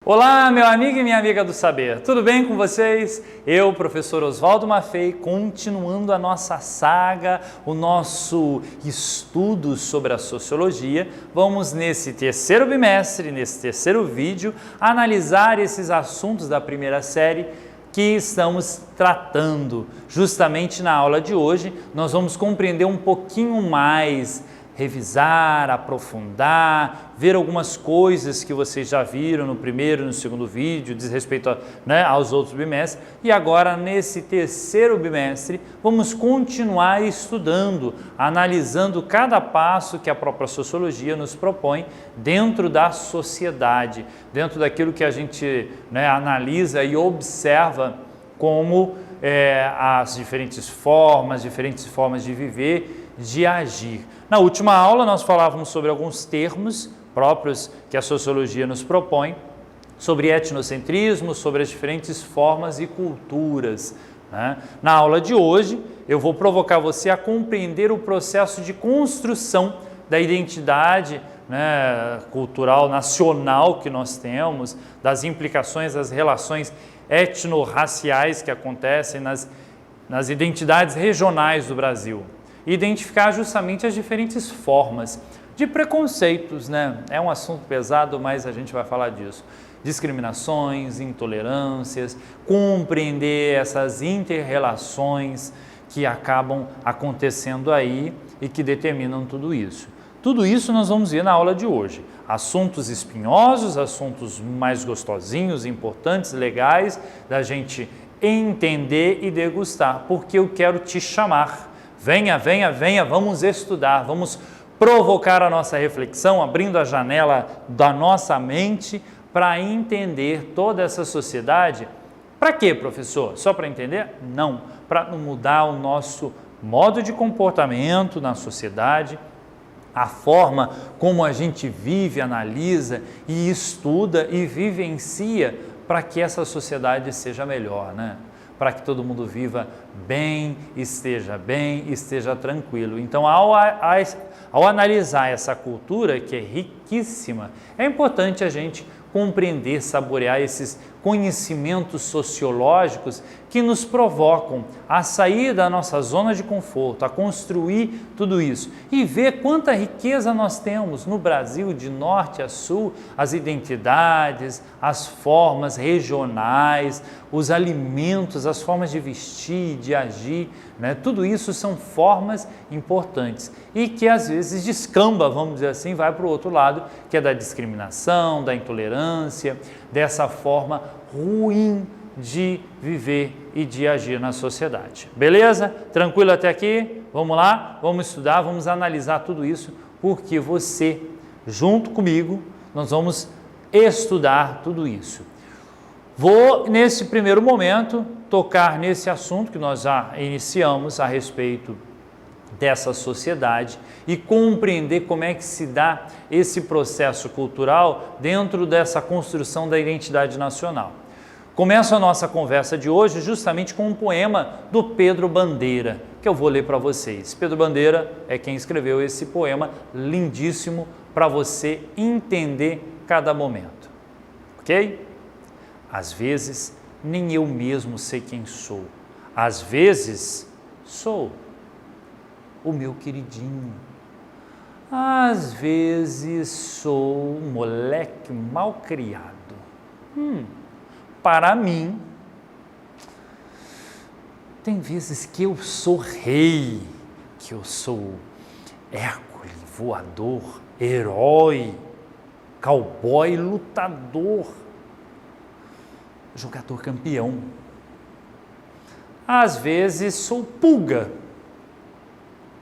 Olá, meu amigo e minha amiga do saber, tudo bem com vocês? Eu, professor Oswaldo Maffei, continuando a nossa saga, o nosso estudo sobre a sociologia, vamos nesse terceiro bimestre, nesse terceiro vídeo, analisar esses assuntos da primeira série que estamos tratando. Justamente na aula de hoje, nós vamos compreender um pouquinho mais, revisar, aprofundar, ver algumas coisas que vocês já viram no primeiro e no segundo vídeo, diz respeito aos outros bimestres. E agora, nesse terceiro bimestre, vamos continuar estudando, analisando cada passo que a própria sociologia nos propõe dentro da sociedade, dentro daquilo que a gente analisa e observa como as diferentes formas de viver, de agir. Na última aula nós falávamos sobre alguns termos próprios que a sociologia nos propõe, sobre etnocentrismo, sobre as diferentes formas e culturas, né? Na aula de hoje eu vou provocar você a compreender o processo de construção da identidade cultural nacional que nós temos, das implicações das relações etnorraciais que acontecem nas identidades regionais do Brasil. Identificar justamente as diferentes formas de preconceitos, É um assunto pesado, mas a gente vai falar disso. Discriminações, intolerâncias, compreender essas inter-relações que acabam acontecendo aí e que determinam tudo isso. Tudo isso nós vamos ver na aula de hoje. Assuntos espinhosos, assuntos mais gostosinhos, importantes, legais, da gente entender e degustar, porque eu quero te chamar. Venha, venha, venha, vamos estudar, vamos provocar a nossa reflexão, abrindo a janela da nossa mente para entender toda essa sociedade. Para quê, professor? Só para entender? Não, para mudar o nosso modo de comportamento na sociedade, a forma como a gente vive, analisa e estuda e vivencia para que essa sociedade seja melhor, Para que todo mundo viva bem, esteja tranquilo. Então, ao analisar essa cultura, que é riquíssima, é importante a gente compreender, saborear esses conhecimentos sociológicos que nos provocam a sair da nossa zona de conforto, a construir tudo isso e ver quanta riqueza nós temos no Brasil, de norte a sul, as identidades, as formas regionais, os alimentos, as formas de vestir, de agir, Tudo isso são formas importantes e que às vezes descamba, vamos dizer assim, vai para o outro lado, que é da discriminação, da intolerância, dessa forma ruim de viver e de agir na sociedade. Beleza? Tranquilo até aqui? Vamos lá? Vamos estudar, vamos analisar tudo isso, porque você, junto comigo, nós vamos estudar tudo isso. Vou, nesse primeiro momento, tocar nesse assunto que nós já iniciamos a respeito dessa sociedade e compreender como é que se dá esse processo cultural dentro dessa construção da identidade nacional. Começo a nossa conversa de hoje justamente com um poema do Pedro Bandeira, que eu vou ler para vocês. Pedro Bandeira é quem escreveu esse poema lindíssimo para você entender cada momento, ok? Às vezes, nem eu mesmo sei quem sou. Às vezes, sou o meu queridinho. Às vezes, sou um moleque mal criado. Para mim, tem vezes que eu sou rei, que eu sou Hércules, voador, herói, cowboy, lutador, jogador campeão. Às vezes sou pulga,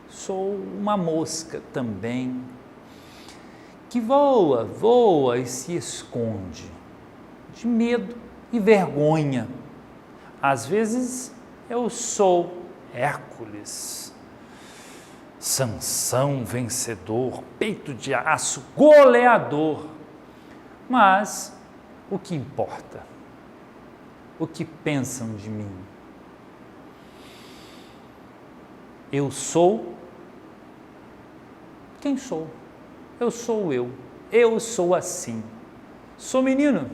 sou uma mosca também, que voa e se esconde, de medo e vergonha. Às vezes eu sou Hércules, Sansão vencedor, peito de aço, goleador. Mas o que importa? O que pensam de mim? Eu sou quem sou. Eu sou eu. Eu sou assim. Sou menino,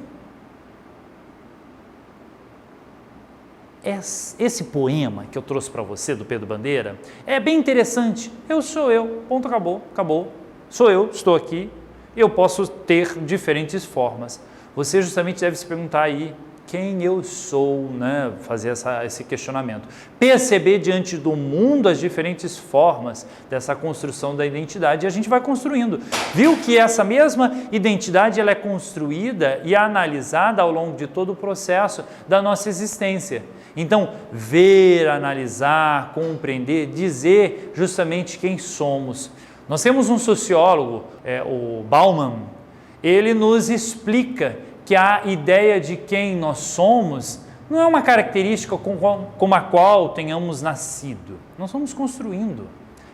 esse poema que eu trouxe para você, do Pedro Bandeira, é bem interessante. Eu sou eu, ponto, acabou. Sou eu, estou aqui, eu posso ter diferentes formas. Você justamente deve se perguntar aí, quem eu sou, né? Fazer esse questionamento. Perceber diante do mundo as diferentes formas dessa construção da identidade, e a gente vai construindo. Viu que essa mesma identidade ela é construída e analisada ao longo de todo o processo da nossa existência. Então, ver, analisar, compreender, dizer justamente quem somos. Nós temos um sociólogo, o Bauman, ele nos explica que a ideia de quem nós somos não é uma característica com a qual tenhamos nascido. Nós estamos construindo.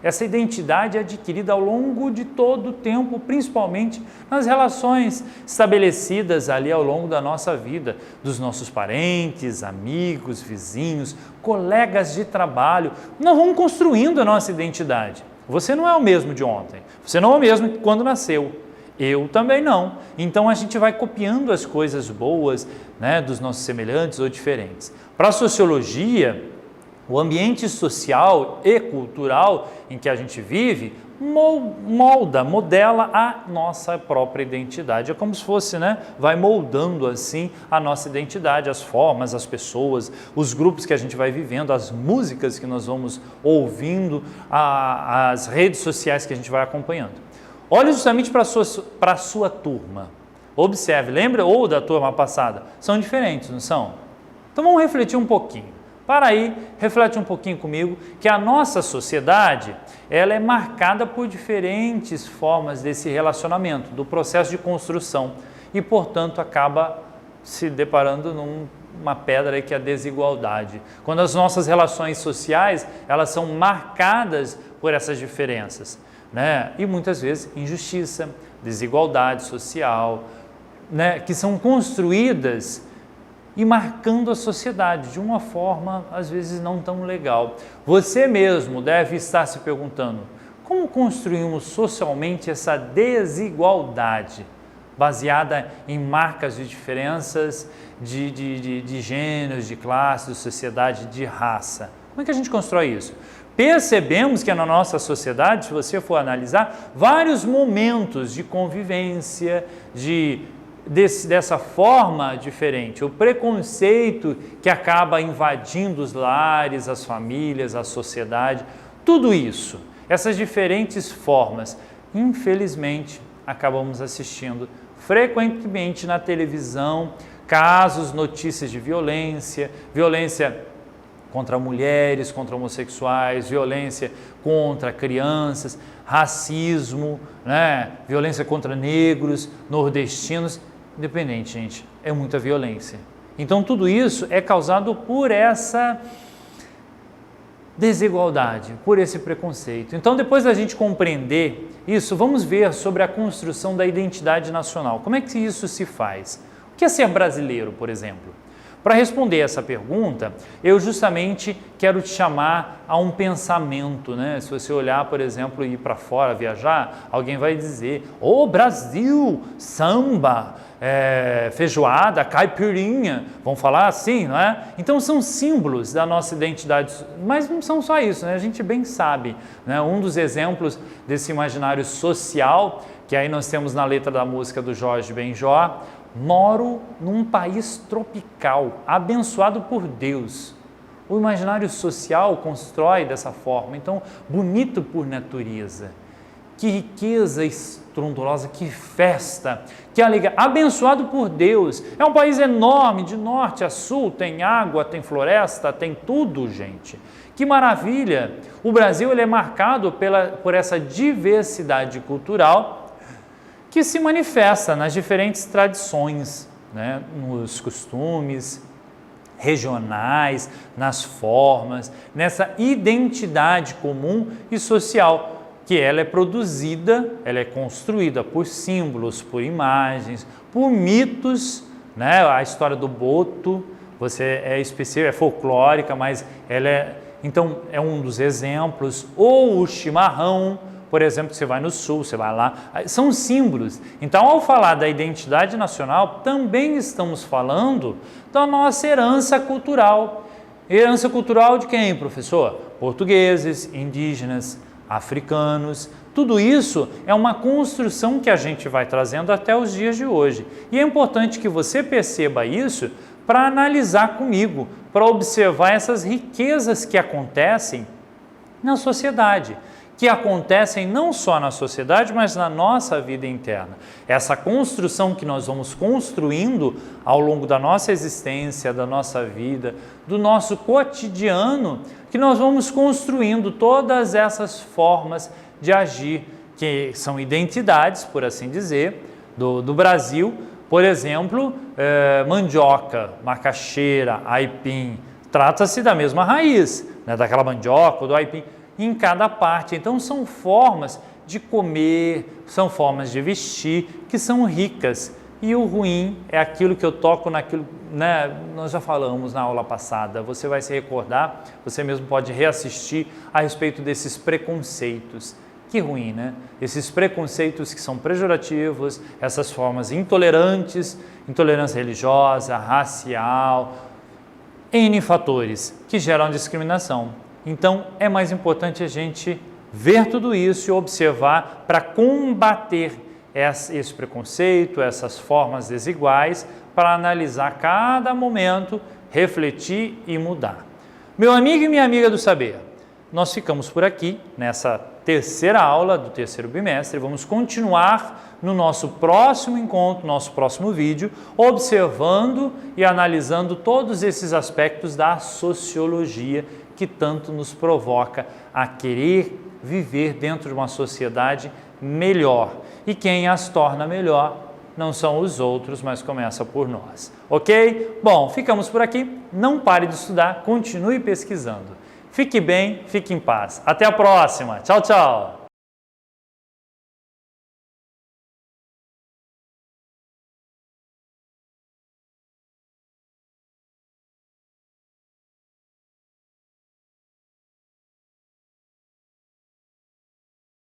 Essa identidade é adquirida ao longo de todo o tempo, principalmente nas relações estabelecidas ali ao longo da nossa vida, dos nossos parentes, amigos, vizinhos, colegas de trabalho. Nós vamos construindo a nossa identidade. Você não é o mesmo de ontem, você não é o mesmo que quando nasceu. Eu também não. Então a gente vai copiando as coisas boas, né, dos nossos semelhantes ou diferentes. Para a sociologia, o ambiente social e cultural em que a gente vive modela a nossa própria identidade. É como se fosse, né, vai moldando assim a nossa identidade, as formas, as pessoas, os grupos que a gente vai vivendo, as músicas que nós vamos ouvindo, as redes sociais que a gente vai acompanhando. Olhe justamente para a sua turma. Observe, lembra ou da turma passada? São diferentes, não são? Então vamos refletir um pouquinho. Para aí, reflete um pouquinho comigo que a nossa sociedade ela é marcada por diferentes formas desse relacionamento, do processo de construção e, portanto, acaba se deparando numa pedra aí que é a desigualdade. Quando as nossas relações sociais elas são marcadas por essas diferenças, né? E muitas vezes injustiça, desigualdade social, né? Que são construídas e marcando a sociedade de uma forma, às vezes, não tão legal. Você mesmo deve estar se perguntando, como construímos socialmente essa desigualdade baseada em marcas de diferenças de gêneros, de classes, de sociedade, de raça? Como é que a gente constrói isso? Percebemos que na nossa sociedade, se você for analisar, vários momentos de convivência, dessa forma diferente, o preconceito que acaba invadindo os lares, as famílias, a sociedade, tudo isso, essas diferentes formas, infelizmente, acabamos assistindo frequentemente na televisão, casos, notícias de violência contra mulheres, contra homossexuais, violência contra crianças, racismo, né? Violência contra negros, nordestinos. Independente, gente, é muita violência. Então, tudo isso é causado por essa desigualdade, por esse preconceito. Então, depois da gente compreender isso, vamos ver sobre a construção da identidade nacional. Como é que isso se faz? O que é ser brasileiro, por exemplo? Para responder essa pergunta, eu justamente quero te chamar a um pensamento, né? Se você olhar, por exemplo, e ir para fora, viajar, alguém vai dizer, ô Brasil, samba, feijoada, caipirinha, vão falar assim, não é? Então são símbolos da nossa identidade, mas não são só isso, né? A gente bem sabe, né? Um dos exemplos desse imaginário social, que aí nós temos na letra da música do Jorge Benjor, moro num país tropical, abençoado por Deus. O imaginário social constrói dessa forma, então, bonito por natureza. Que riqueza estrondosa, que festa, que alegria. Abençoado por Deus. É um país enorme, de norte a sul, tem água, tem floresta, tem tudo, gente. Que maravilha! O Brasil ele é marcado por essa diversidade cultural que se manifesta nas diferentes tradições, né? Nos costumes regionais, nas formas, nessa identidade comum e social, que ela é produzida, ela é construída por símbolos, por imagens, por mitos, né? A história do boto, você é específica, é folclórica, mas ela então é um dos exemplos, ou o chimarrão, por exemplo, você vai no sul, você vai lá, são símbolos. Então, ao falar da identidade nacional, também estamos falando da nossa herança cultural. Herança cultural de quem, professor? Portugueses, indígenas, africanos. Tudo isso é uma construção que a gente vai trazendo até os dias de hoje. E é importante que você perceba isso para analisar comigo, para observar essas riquezas que acontecem na sociedade, que acontecem não só na sociedade, mas na nossa vida interna. Essa construção que nós vamos construindo ao longo da nossa existência, da nossa vida, do nosso cotidiano, que nós vamos construindo todas essas formas de agir, que são identidades, por assim dizer, do Brasil. Por exemplo, mandioca, macaxeira, aipim, trata-se da mesma raiz, né, daquela mandioca ou do aipim, em cada parte. Então, são formas de comer, são formas de vestir que são ricas. E o ruim é aquilo que eu toco naquilo, né? Nós já falamos na aula passada, você vai se recordar, você mesmo pode reassistir a respeito desses preconceitos. Que ruim, né? Esses preconceitos que são pejorativos, essas formas intolerantes, intolerância religiosa, racial, N fatores que geram discriminação. Então, é mais importante a gente ver tudo isso e observar para combater esse preconceito, essas formas desiguais, para analisar cada momento, refletir e mudar. Meu amigo e minha amiga do saber, nós ficamos por aqui nessa terceira aula do terceiro bimestre. Vamos continuar no nosso próximo encontro, nosso próximo vídeo, observando e analisando todos esses aspectos da sociologia que tanto nos provoca a querer viver dentro de uma sociedade melhor. E quem as torna melhor não são os outros, mas começa por nós. Ok? Bom, ficamos por aqui. Não pare de estudar, continue pesquisando. Fique bem, fique em paz. Até a próxima. Tchau, tchau.